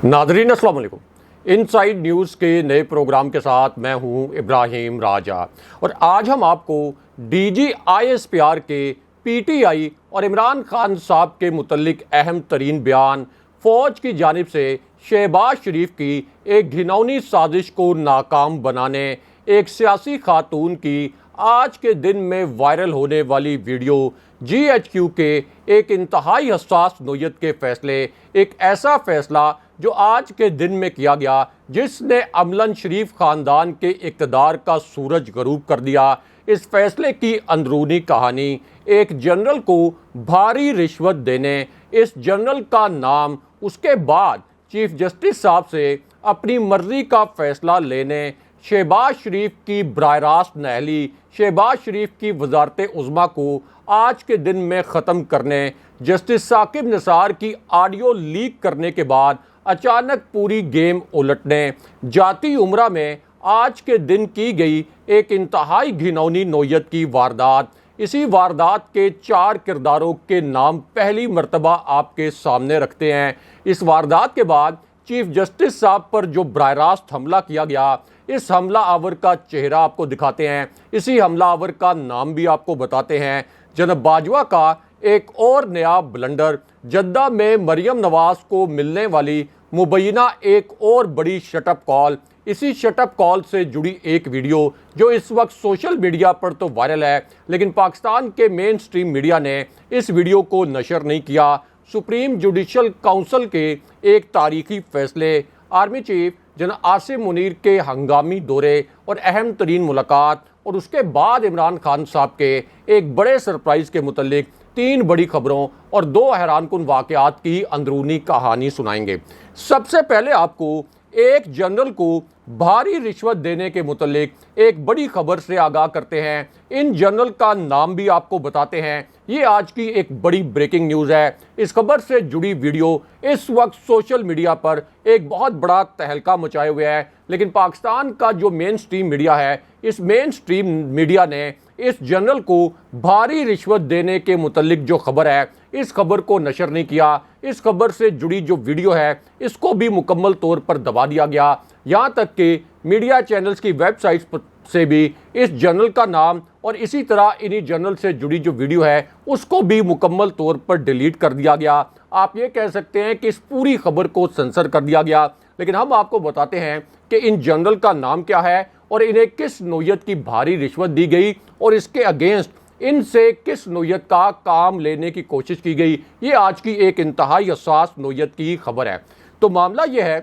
Nadreen अस्सलाम वालेकुम। Inside news के नए प्रोग्राम के साथ मैं हूं इब्राहिम राजा और आज हम आपको DGISPR के PTI और इमरान खान साहब के मुतल्लिक अहम तरीन बयान, फ़ौज की जानिब से शहबाज शरीफ की एक घिनौनी साजिश को नाकाम बनाने, एक सियासी खातून की आज के दिन में वायरल होने वाली वीडियो, GHQ के एक इंतहाई हसास नोयत के फ़ैसले, एक ऐसा फ़ैसला जो आज के दिन में किया गया जिसने अमलन शरीफ ख़ानदान के इक़्तिदार का सूरज गरूब कर दिया। इस फैसले की अंदरूनी कहानी, एक जनरल को भारी रिश्वत देने, इस जनरल का नाम, उसके बाद चीफ जस्टिस साहब से अपनी मर्ज़ी का फ़ैसला लेने, शहबाज शरीफ की बराह रास्त नाअहली, शहबाज शरीफ की वज़ारत उज़्मा को आज के दिन में ख़त्म करने, जस्टिस साकिब निसार की ऑडियो लीक करने के बाद अचानक पूरी गेम उलटने, जाती उम्रा में आज के दिन की गई एक इंतहाई घिनौनी नोयत की वारदात। इसी वारदात के 4 किरदारों के नाम पहली मर्तबा आपके सामने रखते हैं। इस वारदात के बाद चीफ जस्टिस साहब पर जो बराह रास्त हमला किया गया, इस हमला आवर का चेहरा आपको दिखाते हैं, इसी हमला आवर का नाम भी आपको बताते हैं। जनाब बाजवा का एक और नया ब्लंडर, जद्दा में मरियम नवाज को मिलने वाली मुबैना एक और बड़ी शटअप कॉल, इसी शटअप कॉल से जुड़ी एक वीडियो जो इस वक्त सोशल मीडिया पर तो वायरल है, लेकिन पाकिस्तान के मेन स्ट्रीम मीडिया ने इस वीडियो को नशर नहीं किया। सुप्रीम जुडिशल काउंसिल के एक तारीखी फैसले, आर्मी चीफ जनाब आसिम मुनीर के हंगामी दौरे और अहम तरीन मुलाकात, और उसके बाद इमरान खान साहब के एक बड़े सरप्राइज़ के मुतल्लिक 3 बड़ी खबरों और 2 हैरानकुन वाक़यात की अंदरूनी कहानी सुनाएंगे। सबसे पहले आपको एक जनरल को भारी रिश्वत देने के मुतल्लिक एक बड़ी खबर से आगाह करते हैं। इन जनरल का नाम भी आपको बताते हैं। ये आज की एक बड़ी ब्रेकिंग न्यूज़ है। इस खबर से जुड़ी वीडियो इस वक्त सोशल मीडिया पर एक बहुत बड़ा तहलका मचाए हुए है, लेकिन पाकिस्तान का जो मेन स्ट्रीम मीडिया है, इस मेन स्ट्रीम मीडिया ने इस जनरल को भारी रिश्वत देने के मुतल्लिक जो खबर है, इस खबर को नशर नहीं किया। इस खबर से जुड़ी जो वीडियो है, इसको भी मुकम्मल तौर पर दबा दिया गया। यहाँ तक कि मीडिया चैनल्स की वेबसाइट्स से भी इस जनरल का नाम और इसी तरह इन्हीं जनरल से जुड़ी जो वीडियो है, उसको भी मुकम्मल तौर पर डिलीट कर दिया गया। आप ये कह सकते हैं कि इस पूरी खबर को सेंसर कर दिया गया, लेकिन हम आपको बताते हैं कि इन जनरल का नाम क्या है और इन्हें किस नोयत की भारी रिश्वत दी गई और इसके अगेंस्ट इनसे किस नोयत का काम लेने की कोशिश की गई। ये आज की एक इंतहाई हसास नोयत की खबर है। तो मामला ये है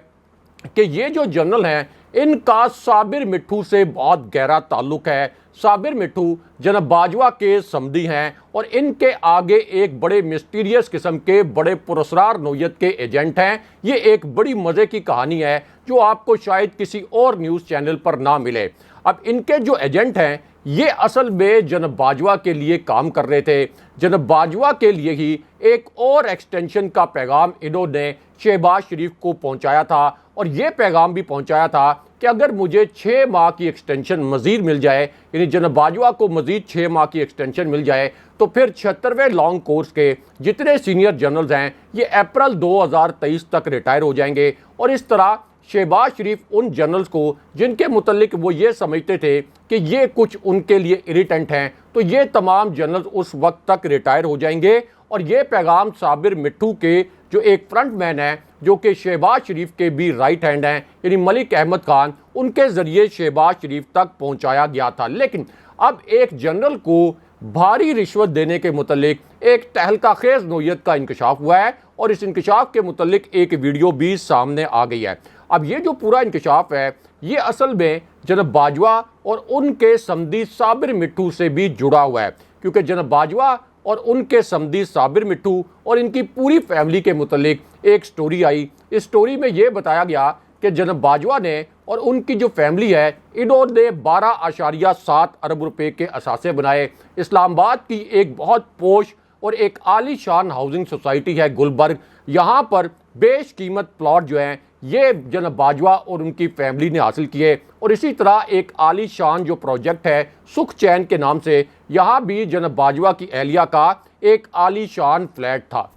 कि ये जो जनरल हैं, इनका साबिर मिट्ठू से बहुत गहरा ताल्लुक है। साबिर मिट्ठू जनाब बाजवा के समधी हैं और इनके आगे एक बड़े मिस्टीरियस किस्म के बड़े पुरस्कार नोयत के एजेंट हैं। ये एक बड़ी मज़े की कहानी है जो आपको शायद किसी और न्यूज़ चैनल पर ना मिले। अब इनके जो एजेंट हैं, ये असल में जनाब बाजवा के लिए काम कर रहे थे। जनाब बाजवा के लिए ही एक और एक्सटेंशन का पैगाम इन्होंने शहबाज शरीफ को पहुंचाया था, और ये पैगाम भी पहुंचाया था कि अगर मुझे 6 माह की एक्सटेंशन मज़ीद मिल जाए, यानी जनाब बाजवा को मज़ीद 6 माह की एक्सटेंशन मिल जाए, तो फिर 76वें लॉन्ग कोर्स के जितने सीनियर जनरल्स हैं, ये अप्रैल 2023 तक रिटायर हो जाएंगे। और इस तरह शहबाज शरीफ उन जनरल्स को जिनके मुतल्लिक वो ये समझते थे कि ये कुछ उनके लिए इरिटेंट हैं, तो ये तमाम जनरल्स उस वक्त तक रिटायर हो जाएंगे। और ये पैगाम साबिर मिट्ठू के जो एक फ्रंट मैन है, जो कि शहबाज शरीफ के भी राइट हैंड हैं, यानी मलिक अहमद खान, उनके ज़रिए शहबाज शरीफ तक पहुंचाया गया था। लेकिन अब एक जनरल को भारी रिश्वत देने के मुतल्लिक एक तहलका खेज नोयत का इंकशाफ हुआ है, और इस इंकशाफ के मुतल्लिक एक वीडियो भी सामने आ गई है। अब ये जो पूरा इंकशाफ है, ये असल में जनाब बाजवा और उनके समधी साबिर मिट्ठू से भी जुड़ा हुआ है, क्योंकि जनाब बाजवा और उनके समधी साबिर मिट्ठू और इनकी पूरी फैमिली के मुतल्लिक एक स्टोरी आई। इस स्टोरी में ये बताया गया कि जनाब बाजवा ने और उनकी जो फैमिली है, इन्होंने 12.7 अरब रुपए के असासे बनाए। इस्लामाबाद की एक बहुत पोश और एक आलीशान हाउसिंग सोसाइटी है गुलबर्ग, यहाँ पर बेश कीमत प्लॉट जो हैं, ये जनाब बाजवा और उनकी फैमिली ने हासिल किए। और इसी तरह एक आलीशान जो प्रोजेक्ट है सुख चैन के नाम से, यहाँ भी जनाब बाजवा की एहलिया का एक आलीशान फ्लैट था।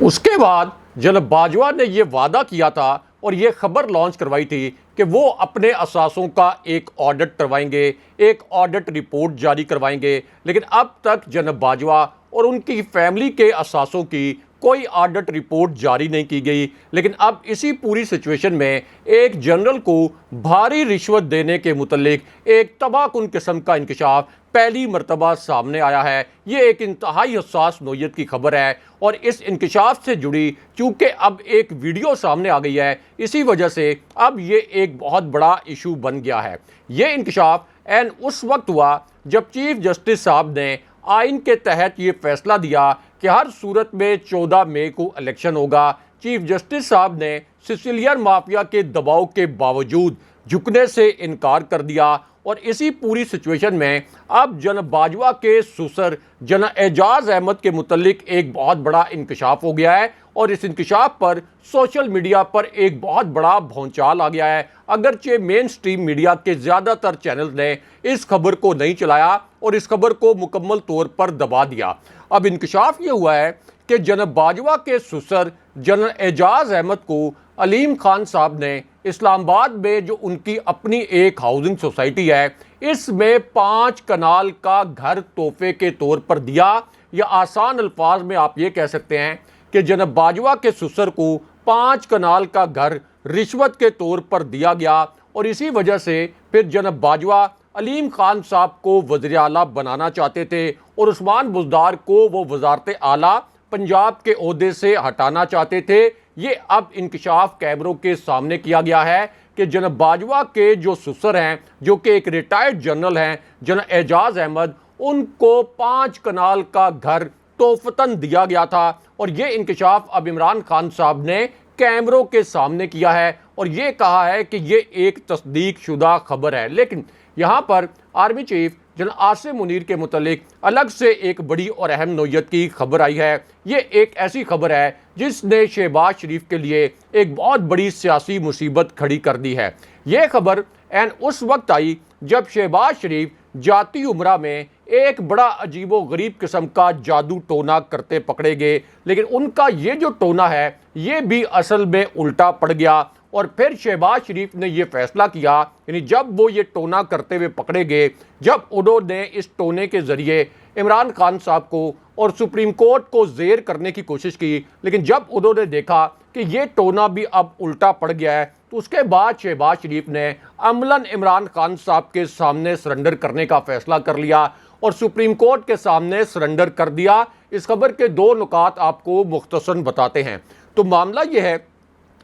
उसके बाद जनाब बाजवा ने यह वादा किया था और ये खबर लॉन्च करवाई थी कि वो अपने असासों का एक ऑडिट करवाएंगे, एक ऑडिट रिपोर्ट जारी करवाएंगे। लेकिन अब तक जनाब बाजवा और उनकी फैमिली के असासों की कोई ऑडिट रिपोर्ट जारी नहीं की गई। लेकिन अब इसी पूरी सिचुएशन में एक जनरल को भारी रिश्वत देने के मुतल्लिक एक तबाहकुन किस्म का इंकशाफ पहली मरतबा सामने आया है। ये एक इंतहाई हसास नौयत की खबर है और इस इंकशाफ से जुड़ी चूँकि अब एक वीडियो सामने आ गई है, इसी वजह से अब ये एक बहुत बड़ा इशू बन गया है। ये इंकशाफ एन उस वक्त हुआ जब चीफ जस्टिस साहब ने आइन के तहत ये फैसला दिया कि हर सूरत में 14 मई को इलेक्शन होगा। चीफ जस्टिस साहब ने सिसिलियन माफिया के दबाव के बावजूद झुकने से इनकार कर दिया और इसी पूरी सिचुएशन में अब जनाब बाजवा के ससुर जनाब एजाज अहमद के मुतल्लिक एक बहुत बड़ा इंकशाफ हो गया है और इस इंकशाफ पर सोशल मीडिया पर एक बहुत बड़ा भौंचाल आ गया है। अगरचे मेन स्ट्रीम मीडिया के ज़्यादातर चैनल ने इस खबर को नहीं चलाया और इस खबर को मुकम्मल तौर पर दबा दिया। अब इंकशाफ ये हुआ है कि जनाब बाजवा के ससुर जनरल एजाज अहमद को अलीम खान साहब ने इस्लामाबाद में जो उनकी अपनी एक हाउसिंग सोसाइटी है, इसमें 5 कनाल का घर तोहफे के तौर पर दिया, या आसान अल्फाज में आप ये कह सकते हैं कि जनाब बाजवा के ससुर को 5 कनाल का घर रिश्वत के तौर पर दिया गया और इसी वजह से फिर जनाब बाजवा अलीम खान साहब को वज़ीर आला बनाना चाहते थे और उस्मान बुज़दार को वो वज़ारत आला पंजाब के ओहदे से हटाना चाहते थे। ये अब इंकशाफ कैमरों के सामने किया गया है कि जनाब बाजवा के जो ससुर हैं, जो कि एक रिटायर्ड जनरल हैं, जनाब एजाज अहमद, उनको 5 कनाल का घर तोहफतन दिया गया था और ये इंकशाफ अब इमरान खान साहब ने कैमरों के सामने किया है और ये कहा है कि ये एक तस्दीक शुदा खबर है। लेकिन यहाँ पर army chief general Asim Munir के मुतल्लिक अलग से एक बड़ी और अहम नौयत की खबर आई है। ये एक ऐसी खबर है जिसने शहबाज शरीफ के लिए एक बहुत बड़ी सियासी मुसीबत खड़ी कर दी है। ये खबर एन उस वक्त आई जब शहबाज शरीफ जाती उम्रा में एक बड़ा अजीबो गरीब किस्म का जादू टोना करते पकड़े गए, लेकिन उनका ये जो टोना है ये भी असल में उल्टा पड़ गया और फिर शहबाज शरीफ ने यह फैसला किया, यानी जब वो ये टोना करते हुए पकड़े गए, जब उन्होंने इस टोने के ज़रिए इमरान खान साहब को और सुप्रीम कोर्ट को ज़ेर करने की कोशिश की, लेकिन जब उन्होंने देखा कि ये टोना भी अब उल्टा पड़ गया है, तो उसके बाद शहबाज शरीफ ने अमलन इमरान खान साहब के सामने सरेंडर करने का फैसला कर लिया और सुप्रीम कोर्ट के सामने सरेंडर कर दिया। इस खबर के 2 नुकात आपको मुख्तसरन बताते हैं। तो मामला यह है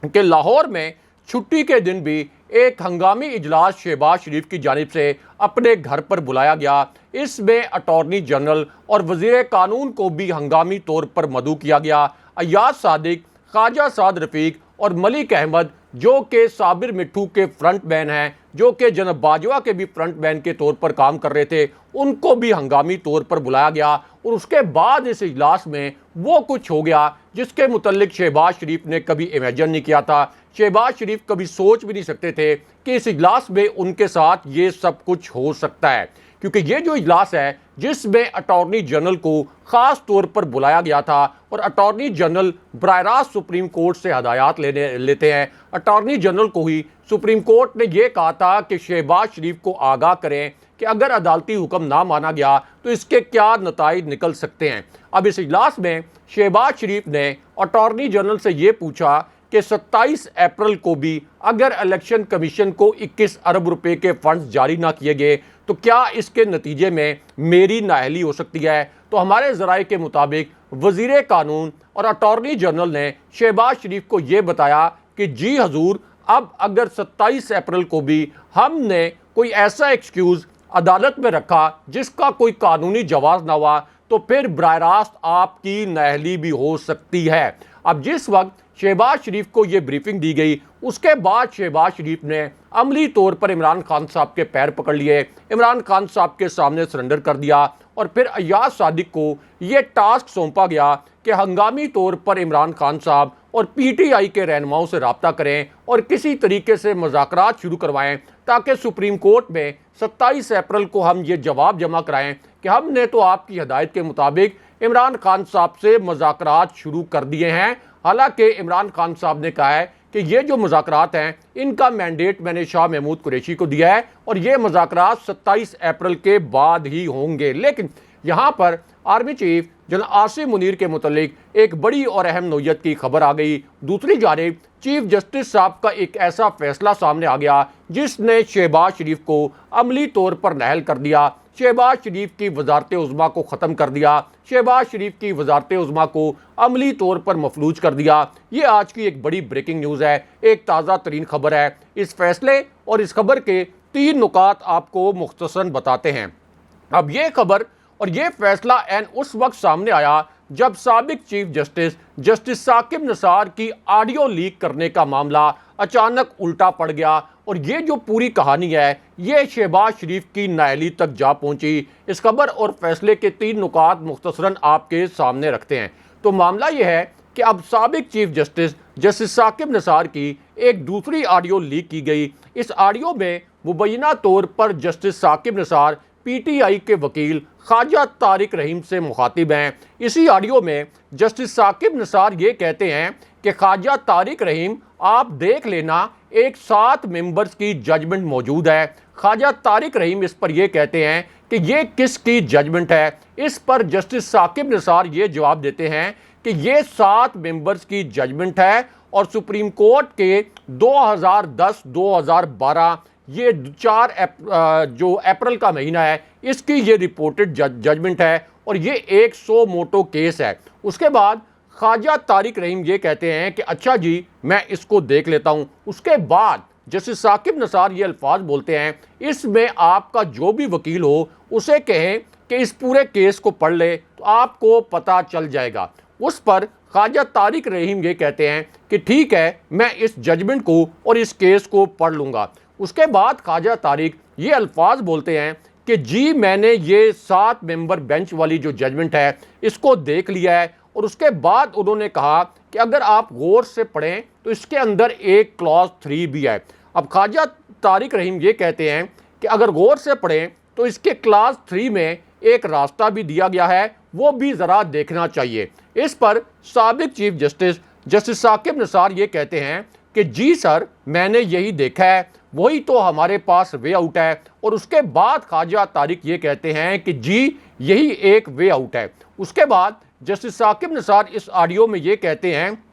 कि लाहौर में छुट्टी के दिन भी एक हंगामी इजलास शहबाज शरीफ की जानिब से अपने घर पर बुलाया गया। इसमें अटॉर्नी जनरल और वज़ीर कानून को भी हंगामी तौर पर मदऊ किया गया। अय्याज सादिक, ख्वाजा साद रफ़ीक और मलिक अहमद, जो कि साबिर मिट्ठू के फ्रंट मैन हैं, जो कि जनाब बाजवा के भी फ्रंट मैन के तौर पर काम कर रहे थे, उनको भी हंगामी तौर पर बुलाया गया और उसके बाद इस इजलास में वो कुछ हो गया जिसके मुतल्लिक शहबाज शरीफ ने कभी इमेजिन नहीं किया था। शहबाज शरीफ कभी सोच भी नहीं सकते थे कि इस इजलास में उनके साथ ये सब कुछ हो सकता है, क्योंकि ये जो इजलास है जिसमें अटॉर्नी जनरल को ख़ास तौर पर बुलाया गया था और अटॉर्नी जनरल बराह रास्त सुप्रीम कोर्ट से हदायत लेते हैं। अटॉर्नी जनरल को ही सुप्रीम कोर्ट ने यह कहा था कि शहबाज शरीफ को आगाह करें कि अगर अदालती हुक्म ना माना गया तो इसके क्या नताइज निकल सकते हैं। अब इस इजलास में शहबाज शरीफ ने अटॉर्नी जनरल से ये पूछा कि 27 अप्रैल को भी अगर इलेक्शन कमीशन को 21 अरब रुपए के फंड्स जारी ना किए गए तो क्या इसके नतीजे में मेरी नाअहली हो सकती है। तो हमारे ज़राए के मुताबिक वज़ीर कानून और अटॉर्नी जनरल ने शहबाज शरीफ को ये बताया कि जी हजूर, अब अगर 27 अप्रैल को भी हमने कोई ऐसा एक्सक्यूज़ अदालत में रखा जिसका कोई कानूनी जवाब ना हुआ तो फिर बराह रास्त आपकी नाअहली भी हो सकती है। अब जिस वक्त शहबाज शरीफ को यह ब्रीफिंग दी गई, उसके बाद शहबाज शरीफ ने अमली तौर पर इमरान खान साहब के पैर पकड़ लिए, इमरान खान साहब के सामने सरेंडर कर दिया और फिर अय्याज सादिक को यह टास्क सौंपा गया कि हंगामी तौर पर इमरान खान साहब और पीटीआई के रहनुमाओं से रब्ता करें और किसी तरीके से मुज़ाकरात शुरू करवाएं ताकि सुप्रीम कोर्ट में 27 अप्रैल को हम ये जवाब जमा कराएं कि हमने तो आपकी हदायत के मुताबिक इमरान खान साहब से मुज़ाकरात शुरू कर दिए हैं। हालांकि इमरान खान साहब ने कहा है कि ये जो मुज़ाकरात हैं इनका मैंडेट मैंने शाह महमूद कुरैशी को दिया है और ये मुज़ाकरात 27 अप्रैल के बाद ही होंगे। लेकिन यहाँ पर army chief general Asim Munir के मुतालिक एक बड़ी और अहम नौयत की खबर आ गई। दूसरी जानिब चीफ जस्टिस साहब का एक ऐसा फैसला सामने आ गया जिसने शहबाज शरीफ को अमली तौर पर नाअहल कर दिया, शहबाज शरीफ की वजारत उज़्मा को ख़त्म कर दिया, शहबाज शरीफ की वजारत उज़्मा को अमली तौर पर मफलूज कर दिया। ये आज की एक बड़ी ब्रेकिंग न्यूज़ है, एक ताज़ा तरीन खबर है। इस फैसले और इस खबर के 3 नुकात आपको मुख्तसरन बताते हैं। अब ये खबर और ये फैसला एन उस वक्त सामने आया जब साबिक चीफ जस्टिस साकिब निसार की ऑडियो लीक करने का मामला अचानक उल्टा पड़ गया और ये जो पूरी कहानी है ये शहबाज शरीफ की नाअहली तक जा पहुंची। इस खबर और फैसले के 3 नुकात मुख्तसरन आपके सामने रखते हैं। तो मामला ये है कि अब साबिक चीफ जस्टिस साकिब निसार की एक दूसरी ऑडियो लीक की गई। इस ऑडियो में मुबैना तौर पर जस्टिस साकिब निसार PTI के वकील ख्वाजा तारिक रहीम से मुखातिब हैं। इसी ऑडियो में जस्टिस साकिब निसार ये कहते हैं कि ख्वाजा तारिक रहीम आप देख लेना, एक 7 मेंबर्स की जजमेंट मौजूद है। ख्वाजा तारिक रहीम इस पर यह कहते हैं कि ये किसकी जजमेंट है। इस पर जस्टिस साकिब निसार ये जवाब देते हैं कि ये 7 मेंबर्स की जजमेंट है और सुप्रीम कोर्ट के 2010-2012 ये 4 जो अप्रैल का महीना है इसकी ये रिपोर्टेड जजमेंट है और ये 100 मोटो केस है। उसके बाद ख्वाजा तारिक रहीम ये कहते हैं कि अच्छा जी मैं इसको देख लेता हूँ। उसके बाद जस्टिस साकिब निसार ये अल्फाज बोलते हैं, इसमें आपका जो भी वकील हो उसे कहें कि इस पूरे केस को पढ़ ले तो आपको पता चल जाएगा। उस पर ख्वाजा तारिक रहीम ये कहते हैं कि ठीक है मैं इस जजमेंट को और इस केस को पढ़ लूँगा। उसके बाद ख्वाजा तारिक ये अल्फाज बोलते हैं कि जी मैंने ये 7 मेंबर बेंच वाली जो जजमेंट है इसको देख लिया है और उसके बाद उन्होंने कहा कि अगर आप गौर से पढ़ें तो इसके अंदर एक क्लॉज 3 भी है। अब ख्वाजा तारिक रहीम ये कहते हैं कि अगर गौर से पढ़ें तो इसके क्लॉज 3 में एक रास्ता भी दिया गया है, वो भी ज़रा देखना चाहिए। इस पर साबिक चीफ जस्टिस साकिब निसार ये कहते हैं कि जी सर मैंने यही देखा है, वही तो हमारे पास वे आउट है। और उसके बाद ख्वाजा तारिक ये कहते हैं कि जी यही एक वे आउट है। उसके बाद जस्टिस साकिब निसार इस ऑडियो में ये कहते हैं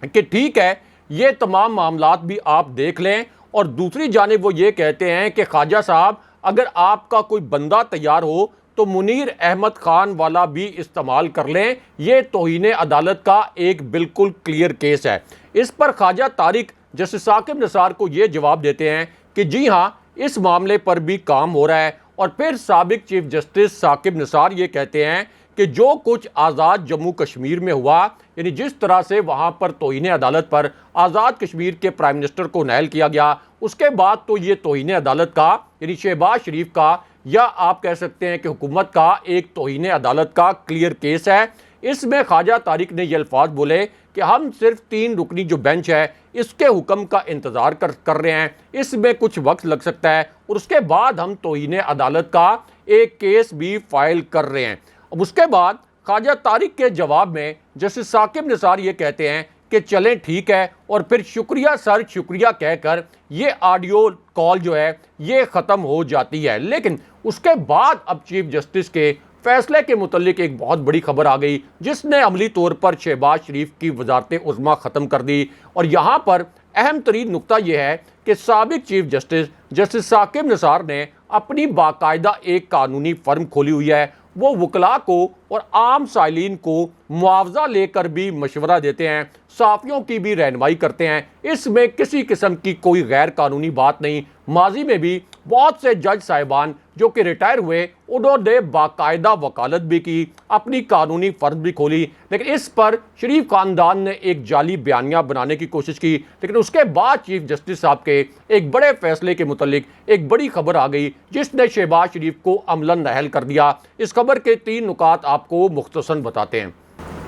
कि ठीक है ये तमाम मामलात भी आप देख लें और दूसरी जानिब वो ये कहते हैं कि ख्वाजा साहब अगर आपका कोई बंदा तैयार हो तो मुनीर अहमद खान वाला भी इस्तेमाल कर लें, ये तौहीन अदालत का एक बिल्कुल क्लियर केस है। इस पर ख्वाजा तारिक जस्टिस साकिब निसार को ये जवाब देते हैं कि जी हाँ इस मामले पर भी काम हो रहा है। और फिर साबिक चीफ जस्टिस साकिब निसार ये कहते हैं कि जो कुछ आज़ाद जम्मू कश्मीर में हुआ, यानी जिस तरह से वहाँ पर तौहीन अदालत पर आज़ाद कश्मीर के प्राइम मिनिस्टर को नाअहल किया गया, उसके बाद तो ये तौहीन अदालत का यानी शहबाज शरीफ का या आप कह सकते हैं कि हुकूमत का एक तौहीन अदालत का क्लियर केस है। इसमें ख्वाजा तारिक ने ये अल्फाज बोले कि हम सिर्फ 3 रुकनी जो बेंच है इसके हुक्म का इंतज़ार कर रहे हैं, इसमें कुछ वक्त लग सकता है और उसके बाद हम तौहीन अदालत का एक केस भी फाइल कर रहे हैं। अब उसके बाद ख्वाजा तारिक के जवाब में जस्टिस साकिब निसार ये कहते हैं कि चलें ठीक है और फिर शुक्रिया सर शुक्रिया कहकर ये ऑडियो कॉल जो है ये ख़त्म हो जाती है। लेकिन उसके बाद अब चीफ जस्टिस के फैसले के मुतल्लिक एक बहुत बड़ी खबर आ गई जिसने अमली तौर पर शहबाज शरीफ की वजारत उज़्मा ख़त्म कर दी। और यहाँ पर अहम तरीन नुकता यह है कि साबिक चीफ जस्टिस साकिब निसार ने अपनी बाकायदा एक कानूनी फर्म खोली हुई है। वो वकला को और आम साइलिन को मुआवजा लेकर भी मशवरा देते हैं, साफ़ियों की भी रहनुमाई करते हैं। इसमें किसी किस्म की कोई गैर कानूनी बात नहीं। माजी में भी बहुत से जज साहिबान जो कि रिटायर हुए उन्होंने बाकायदा वकालत भी की, अपनी कानूनी फर्म भी खोली। लेकिन इस पर शरीफ ख़ानदान ने एक जाली बयानिया बनाने की कोशिश की। लेकिन उसके बाद चीफ जस्टिस साहब के एक बड़े फैसले के मुतल्लिक एक बड़ी खबर आ गई जिसने शहबाज शरीफ को अमलन नाअहल कर दिया। इस खबर के 3 नुकात आपको मुख्तसरन बताते हैं।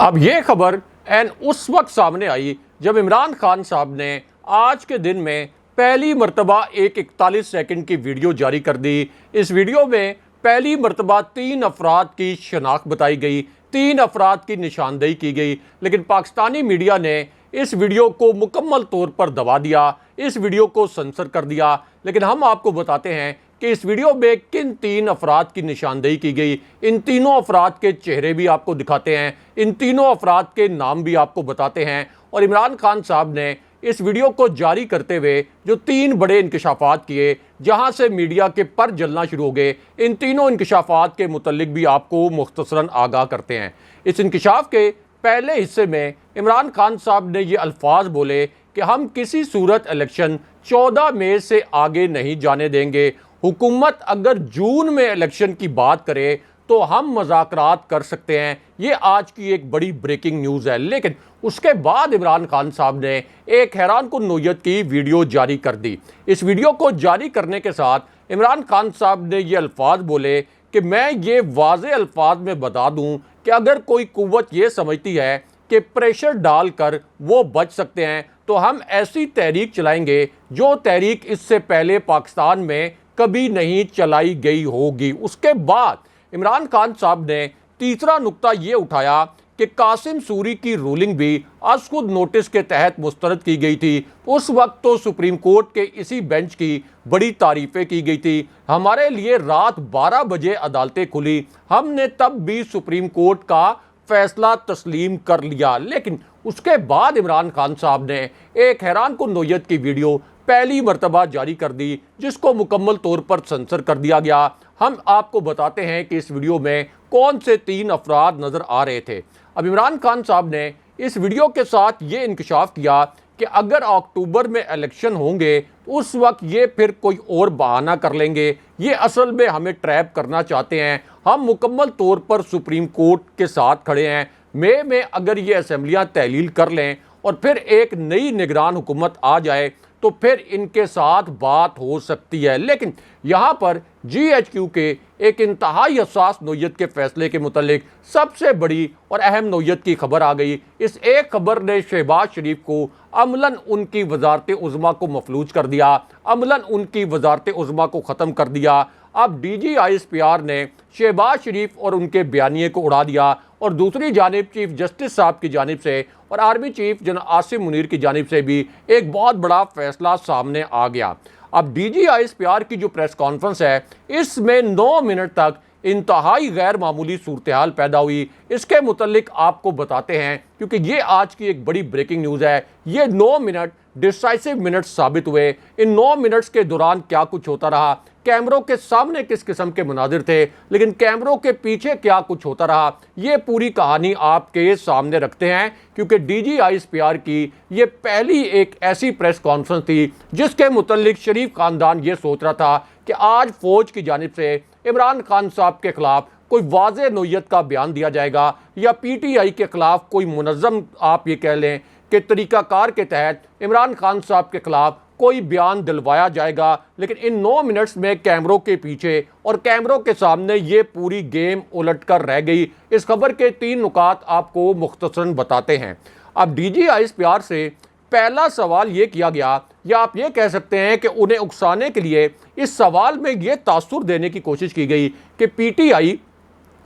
अब ये खबर एन उस वक्त सामने आई जब इमरान खान साहब ने आज के दिन में पहली मरतबा एक 41 सेकंड की वीडियो जारी कर दी। इस वीडियो में पहली मरतबा 3 अफराद की शनाख्त बताई गई, 3 अफराद की निशानदेही की गई। लेकिन पाकिस्तानी मीडिया ने इस वीडियो को मुकम्मल तौर पर दबा दिया, इस वीडियो को सेंसर कर दिया। लेकिन हम आपको बताते हैं कि इस वीडियो में किन 3 अफराद की निशानदेही की गई। इन तीनों अफराद के चेहरे भी आपको दिखाते हैं, इन तीनों अफराद के नाम भी आपको बताते हैं। और इमरान खान साहब ने इस वीडियो को जारी करते हुए जो 3 बड़े इंकशाफात किए, जहां से मीडिया के पर जलना शुरू हो गए, इन तीनों इंकशाफात के मुतल्लिक भी आपको मुख्तसरन आगाह करते हैं। इस इंकशाफ के पहले हिस्से में इमरान खान साहब ने ये अल्फाज बोले कि हम किसी सूरत इलेक्शन 14 मई से आगे नहीं जाने देंगे। हुकूमत अगर जून में इलेक्शन की बात करे तो हम मज़ाकरात कर सकते हैं। ये आज की एक बड़ी ब्रेकिंग न्यूज़ है। लेकिन उसके बाद इमरान खान साहब ने एक हैरान कुन नोयत की वीडियो जारी कर दी। इस वीडियो को जारी करने के साथ इमरान खान साहब ने ये अल्फाज बोले कि मैं ये वाज़े अल्फाज में बता दूं कि अगर कोई कुव्वत ये समझती है कि प्रेशर डालकर वो बच सकते हैं तो हम ऐसी तहरीक चलाएंगे जो तहरीक इससे पहले पाकिस्तान में कभी नहीं चलाई गई होगी। उसके बाद इमरान खान साहब ने तीसरा नुक्ता ये उठाया कि कासिम सूरी की रूलिंग भी आज खुद नोटिस के तहत मुस्तरद की गई थी। उस वक्त तो सुप्रीम कोर्ट के इसी बेंच की बड़ी तारीफ़ें की गई थी। हमारे लिए रात 12 बजे अदालतें खुली, हमने तब भी सुप्रीम कोर्ट का फैसला तस्लीम कर लिया। लेकिन उसके बाद इमरान खान साहब ने एक हैरान कुन नोयत की वीडियो पहली मर्तबा जारी कर दी, जिसको मुकम्मल तौर पर सेंसर कर दिया गया। हम आपको बताते हैं कि इस वीडियो में कौन से 3 अफराद नज़र आ रहे थे। अब इमरान खान साहब ने इस वीडियो के साथ ये इंकशाफ किया कि अगर अक्टूबर में इलेक्शन होंगे तो उस वक्त ये फिर कोई और बहाना कर लेंगे, ये असल में हमें ट्रैप करना चाहते हैं। हम मुकम्मल तौर पर सुप्रीम कोर्ट के साथ खड़े हैं। मई में अगर ये असम्बलियाँ तहलील कर लें और फिर एक नई निगरान हुकूमत आ जाए तो फिर इनके साथ बात हो सकती है। लेकिन यहाँ पर GHQ के एक इंतहाई हसास नोयत के फैसले के मुतालिक सबसे बड़ी और अहम नोयत की खबर आ गई। इस एक खबर ने शहबाज शरीफ को अमलन उनकी वजारत उज़्मा को मफलूज कर दिया, अमलन उनकी वजारत उज़्मा को ख़त्म कर दिया। अब DG ISPR ने शहबाज शरीफ और उनके बयानिए को उड़ा दिया और दूसरी जानिब चीफ जस्टिस साहब की जानिब से और army chief general Asim Munir की जानिब से भी एक बहुत बड़ा फैसला सामने आ गया। अब DG ISPR की जो प्रेस कॉन्फ्रेंस है, इसमें 9 मिनट तक इंतहाई गैर मामूली सूरत हाल पैदा हुई। इसके मुतल्लिक आपको बताते हैं, क्योंकि ये आज की एक बड़ी ब्रेकिंग न्यूज़ है। ये 9 मिनट डिसाइसिव मिनट्स साबित हुए। इन 9 मिनट्स के दौरान क्या कुछ होता रहा, कैमरों के सामने किस किस्म के मुनाजिर थे, लेकिन कैमरों के पीछे क्या कुछ होता रहा, ये पूरी कहानी आपके सामने रखते हैं। क्योंकि DG ISPR की ये पहली एक ऐसी प्रेस कॉन्फ्रेंस थी जिसके मुतल्लिक शरीफ खानदान ये सोच रहा था कि आज फौज की जानिब से इमरान खान साहब के खिलाफ कोई वाज़े नोयत का बयान दिया जाएगा या PTI के खिलाफ कोई मुनज़्ज़म आप ये कह लें कि तरीक़ाकार के तहत इमरान खान साहब के खिलाफ कोई बयान दिलवाया जाएगा। लेकिन इन 9 मिनट्स में कैमरों के पीछे और कैमरों के सामने ये पूरी गेम उलट कर रह गई। इस खबर के 3 नुकात आपको मुख्तसरन बताते हैं। अब DG ISPR से पहला सवाल ये किया गया, या आप ये कह सकते हैं कि उन्हें उकसाने के लिए इस सवाल में ये तासुर देने की कोशिश की गई कि PTI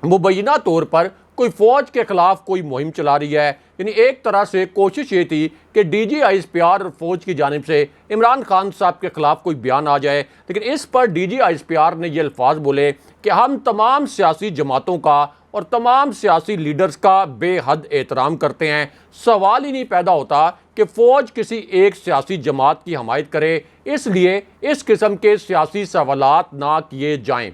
मुबैना तौर पर कोई फ़ौज के ख़िलाफ़ कोई मुहिम चला रही है। यानी एक तरह से कोशिश ये थी कि DG ISPR और फ़ौज की जानिब से इमरान खान साहब के ख़िलाफ़ कोई बयान आ जाए। लेकिन इस पर DG ISPR ने ये अल्फाज बोले कि हम तमाम सियासी जमातों का और तमाम सियासी लीडर्स का बेहद एहतराम करते हैं। सवाल ही नहीं पैदा होता कि फ़ौज किसी एक सियासी जमात की हमायत करे, इसलिए इस किस्म के सियासी सवालात ना किए जाएं।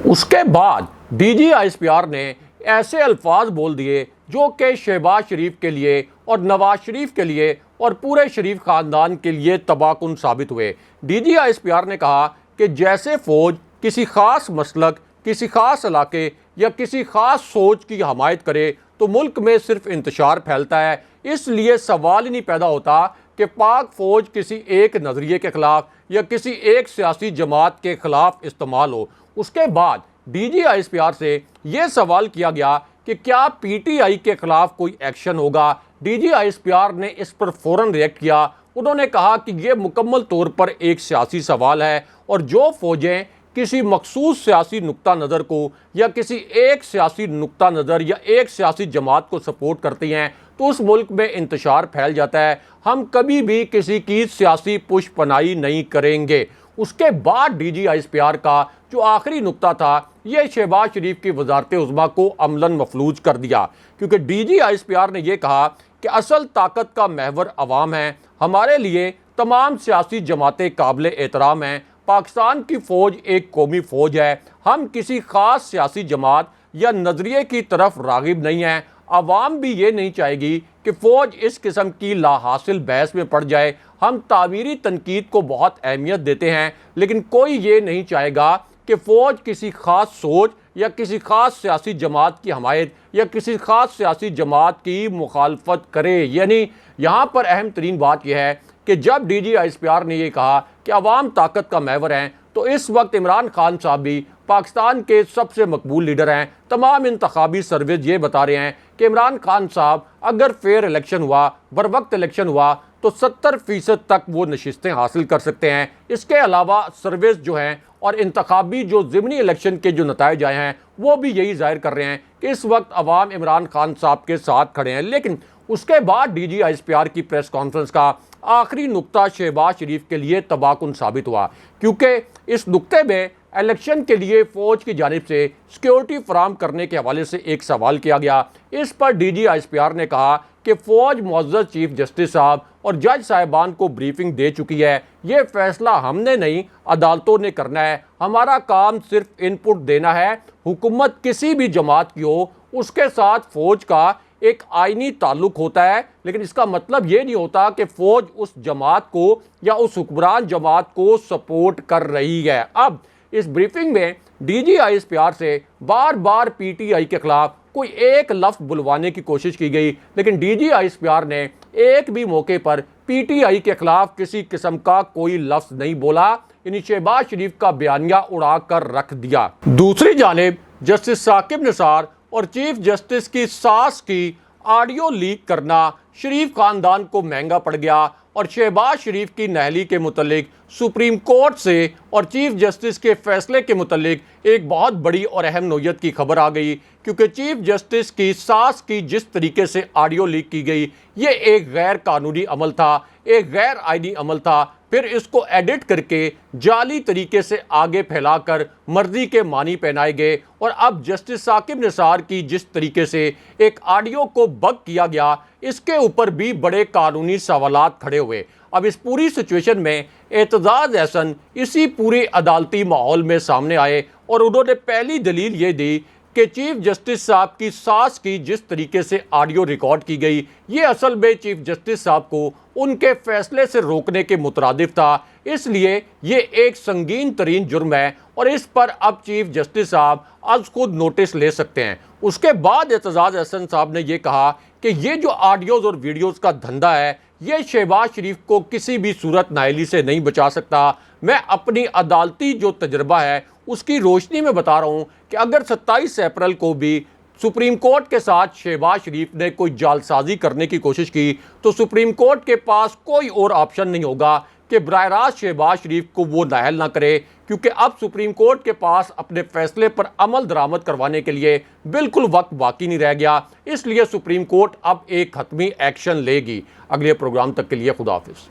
उसके बाद DG ISPR ने ऐसे अल्फाज बोल दिए जो कि शहबाज शरीफ के लिए और नवाज शरीफ के लिए और पूरे शरीफ ख़ानदान के लिए तबाहकुन साबित हुए। DG ISPR ने कहा कि जैसे फ़ौज किसी ख़ास मसलक, किसी ख़ास इलाके या किसी ख़ास सोच की हमायत करे तो मुल्क में सिर्फ इंतशार फैलता है। इसलिए सवाल ही नहीं पैदा होता कि पाक फ़ौज किसी एक नज़रिए के ख़िलाफ़ या किसी एक सियासी जमात के ख़िलाफ़ इस्तेमाल हो। उसके बाद DG ISPR से ये सवाल किया गया कि क्या PTI के ख़िलाफ़ कोई एक्शन होगा। DG ISPR ने इस पर फ़ौरन रिएक्ट किया। उन्होंने कहा कि ये मुकम्मल तौर पर एक सियासी सवाल है और जो फ़ौजें किसी मखसूस सियासी नुक्ता नज़र को या किसी एक सियासी नुक्ता नज़र या एक सियासी जमात को सपोर्ट करती हैं तो उस मुल्क में इंतशार फैल जाता है। हम कभी भी किसी की सियासी पुष्पनाई नहीं करेंगे। उसके बाद DGISPR का जो आखिरी नुक्ता था, ये शहबाज शरीफ की वजारत उज़्मा को अमलन मफलूज कर दिया, क्योंकि DGISPR ने यह कहा कि असल ताकत का महवर अवाम है। हमारे लिए तमाम सियासी जमातें काबिल एहतराम हैं। पाकिस्तान की फ़ौज एक कौमी फ़ौज है। हम किसी ख़ास सियासी जमात या नज़रिए की तरफ राग़िब नहीं हैं। आवाम भी ये नहीं चाहेगी कि फ़ौज इस किस्म की लाहासिल बहस में पड़ जाए। हम तामीरी तनकीद को बहुत अहमियत देते हैं, लेकिन कोई ये नहीं चाहेगा कि फ़ौज किसी ख़ास सोच या किसी ख़ास सियासी जमात की हमायत या किसी ख़ास सियासी जमात की मुखालफत करे। यानी यहाँ पर अहम तरीन बात यह है कि जब DGISPR ने यह कहा कि अवाम ताकत का महवर हैं, तो इस वक्त इमरान खान साहब भी पाकिस्तान के सबसे मकबूल लीडर हैं। तमाम इंतखाबी सर्वेज ये बता रहे हैं कि इमरान खान साहब अगर फेयर इलेक्शन हुआ, बर वक्त इलेक्शन हुआ, तो 70% तक वो नशिस्तें हासिल कर सकते हैं। इसके अलावा सर्वेज जो हैं और इंतखाबी जो ज़िमनी इलेक्शन के जो नताइज आए हैं, वो भी यही जाहिर कर रहे हैं कि इस वक्त अवाम इमरान खान साहब के साथ खड़े हैं। लेकिन उसके बाद DGISPR की प्रेस कॉन्फ्रेंस का आखिरी नुक्ता शहबाज शरीफ के लिए तबाहकुन साबित हुआ, क्योंकि इस नुक्ते में इलेक्शन के लिए फ़ौज की जानिब से सिक्योरिटी फराम करने के हवाले से एक सवाल किया गया। इस पर DGISPR ने कहा कि फ़ौज मुअज़्ज़ज़ चीफ जस्टिस साहब और जज साहिबान को ब्रीफिंग दे चुकी है। ये फ़ैसला हमने नहीं, अदालतों ने करना है। हमारा काम सिर्फ इनपुट देना है। हुकूमत किसी भी जमात की हो, उसके साथ फ़ौज का एक आईनी ताल्लुक होता है, लेकिन इसका मतलब ये नहीं होता कि फ़ौज उस जमात को या उस हुक्मरान जमात को सपोर्ट कर रही है। अब इस ब्रीफिंग में DGISPR से बार बार PTI के खिलाफ कोई एक लफ्ज़ बुलवाने की कोशिश की गई, लेकिन DGISPR ने एक भी मौके पर PTI के खिलाफ किसी किस्म का कोई लफ्ज़ नहीं बोला। यानी शहबाज शरीफ का बयानिया उड़ा कर रख दिया। दूसरी जानिब जस्टिस साकिब निसार और चीफ जस्टिस की सास की ऑडियो लीक करना शरीफ खानदान को महंगा पड़ गया और शहबाज शरीफ की नहली के मुतल्लिक सुप्रीम कोर्ट से और चीफ जस्टिस के फैसले के मुतल्लिक एक बहुत बड़ी और अहम नोयत की खबर आ गई, क्योंकि चीफ जस्टिस की सास की जिस तरीके से ऑडियो लीक की गई, ये एक गैर कानूनी अमल था, एक गैर आईनी अमल था। फिर इसको एडिट करके जाली तरीके से आगे फैलाकर मर्जी के मानी पहनाए गए और अब जस्टिस साकिब निसार की जिस तरीके से एक ऑडियो को बग किया गया, इसके ऊपर भी बड़े कानूनी सवालात खड़े हुए। अब इस पूरी सिचुएशन में एतजाज़ एहसन इसी पूरे अदालती माहौल में सामने आए और उन्होंने पहली दलील ये दी कि चीफ जस्टिस साहब की सास की जिस तरीके से ऑडियो रिकॉर्ड की गई, ये असल में चीफ जस्टिस साहब को उनके फैसले से रोकने के मुतरादिफ था। इसलिए ये एक संगीन तरीन जुर्म है और इस पर अब चीफ जस्टिस साहब आज खुद नोटिस ले सकते हैं। उसके बाद एतजाज़ एहसन साहब ने यह कहा कि ये जो ऑडियोज़ और वीडियोज़ का धंधा है, ये शहबाज शरीफ को किसी भी सूरत नाइली से नहीं बचा सकता। मैं अपनी अदालती जो तजर्बा है उसकी रोशनी में बता रहा हूँ कि अगर 27 अप्रैल को भी सुप्रीम कोर्ट के साथ शहबाज शरीफ ने कोई जालसाजी करने की कोशिश की, तो सुप्रीम कोर्ट के पास कोई और ऑप्शन नहीं होगा कि बराह रास्त शहबाज शरीफ को वो नाअहल ना करे, क्योंकि अब सुप्रीम कोर्ट के पास अपने फैसले पर अमल दरामद करवाने के लिए बिल्कुल वक्त बाकी नहीं रह गया। इसलिए सुप्रीम कोर्ट अब एक हतमी एक्शन लेगी। अगले प्रोग्राम तक के लिए खुदा हाफिज़।